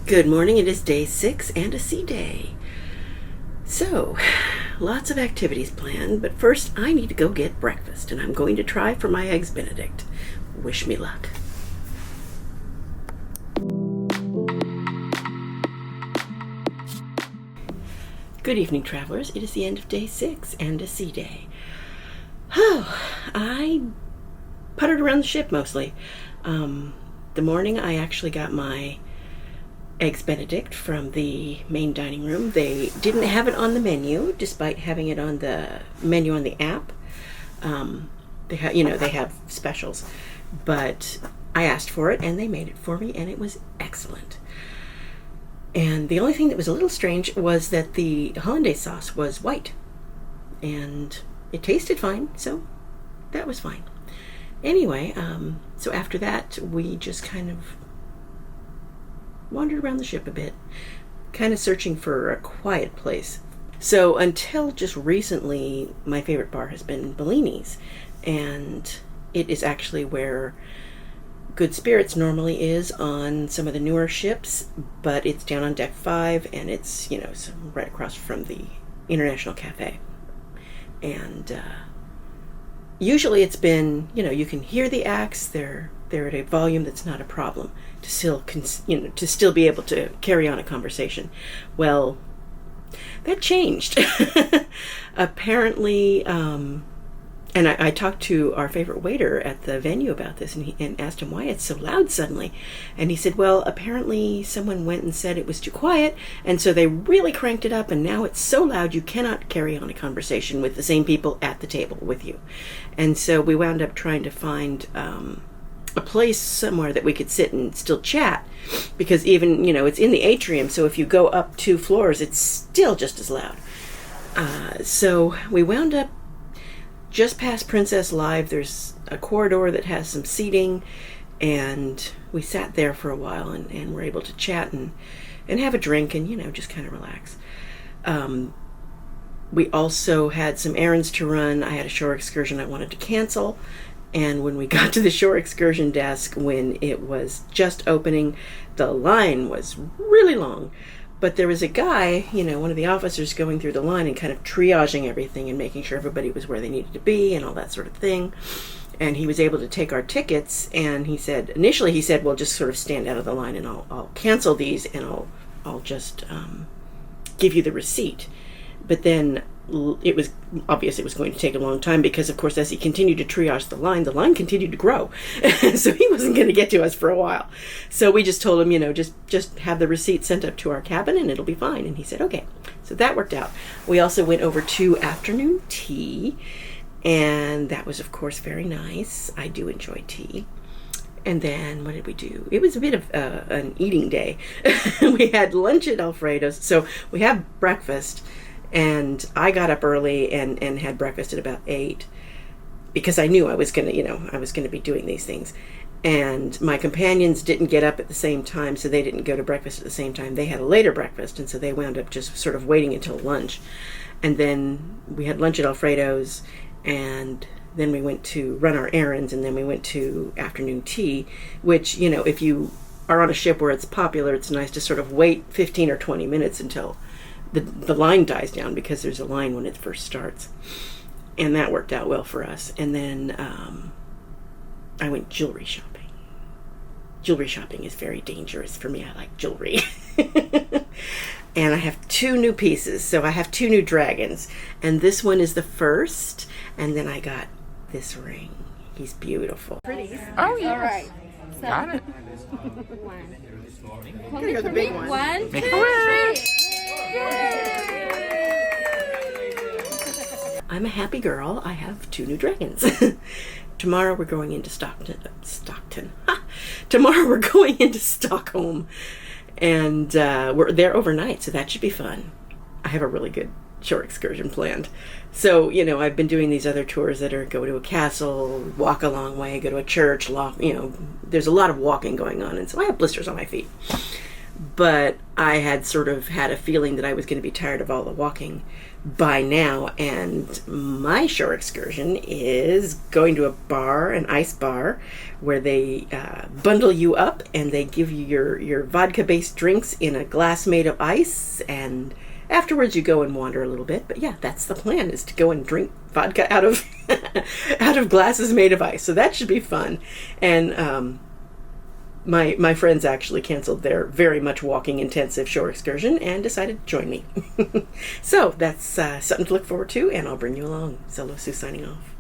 Good morning, it is day 6 and a sea day. So, lots of activities planned, but first I need to go get breakfast, and I'm going to try for my Eggs Benedict. Wish me luck. Good evening, travelers. It is the end of day 6 and a sea day. Oh, I puttered around the ship mostly. The morning I actually got my Eggs Benedict from the main dining room. They didn't have it on the menu, despite having it on the menu on the app. They have specials, but I asked for it and they made it for me, and it was excellent. And the only thing that was a little strange was that the hollandaise sauce was white, and it tasted fine, so that was fine. Anyway, so after that, we just kind of wandered around the ship a bit, kind of searching for a quiet place. So until just recently, my favorite bar has been Bellini's, and it is actually where Good Spirits normally is on some of the newer ships, but it's down on deck 5, and it's, right across from the International Cafe. And usually it's been, you can hear the acts, they're at a volume that's not a problem to still be able to carry on a conversation. Well, that changed. Apparently, and I talked to our favorite waiter at the venue about this, and asked him why it's so loud suddenly. And he said, well, apparently someone went and said it was too quiet, and so they really cranked it up, and now it's so loud you cannot carry on a conversation with the same people at the table with you. And so we wound up trying to find a place somewhere that we could sit and still chat, because even, it's in the atrium, so if you go up 2 floors, it's still just as loud. So we wound up just past Princess Live. There's a corridor that has some seating, and we sat there for a while and were able to chat and have a drink and, just kind of relax. We also had some errands to run. I had a shore excursion I wanted to cancel, and when we got to the shore excursion desk, when it was just opening, the line was really long. But there was a guy, one of the officers, going through the line and kind of triaging everything and making sure everybody was where they needed to be and all that sort of thing. And he was able to take our tickets, and initially he said, well, just sort of stand out of the line and I'll cancel these, and I'll just give you the receipt. But then it was obvious it was going to take a long time, because of course as he continued to triage the line continued to grow. So he wasn't going to get to us for a while. So we just told him, just have the receipt sent up to our cabin and it'll be fine. And he said, okay. So that worked out. We also went over to afternoon tea, and that was of course very nice. I do enjoy tea. And then what did we do? It was a bit of an eating day. We had lunch at Alfredo's. So we have breakfast, and I got up early and had breakfast at about 8, because I knew I was going to be doing these things. And my companions didn't get up at the same time, so they didn't go to breakfast at the same time. They had a later breakfast, and so they wound up just sort of waiting until lunch. And then we had lunch at Alfredo's, and then we went to run our errands, and then we went to afternoon tea, which, if you are on a ship where it's popular, it's nice to sort of wait 15 or 20 minutes until the line dies down, because there's a line when it first starts. And that worked out well for us. And then I went jewelry shopping. Jewelry shopping is very dangerous for me. I like jewelry. And I have 2 new pieces. So I have 2 new dragons. And this one is the first. And then I got this ring. He's beautiful. Pretty. Oh, yes. All right. So, Got it. one. Here go the big one. 1, 2, Make 3. I'm a happy girl. I have 2 new dragons. Tomorrow we're going into Stockton. Tomorrow we're going into Stockholm. And we're there overnight, so that should be fun. I have a really good shore excursion planned. So, I've been doing these other tours that are go to a castle, walk a long way, go to a church, there's a lot of walking going on, and so I have blisters on my feet. but I had sort of had a feeling that I was going to be tired of all the walking by now, and my shore excursion is going to a bar, an ice bar, where they bundle you up and they give you your vodka-based drinks in a glass made of ice, and afterwards you go and wander a little bit. But yeah, that's the plan, is to go and drink vodka out of out of glasses made of ice. So that should be fun. And my friends actually canceled their very much walking intensive shore excursion and decided to join me. So that's something to look forward to, and I'll bring you along. Solo Sue signing off.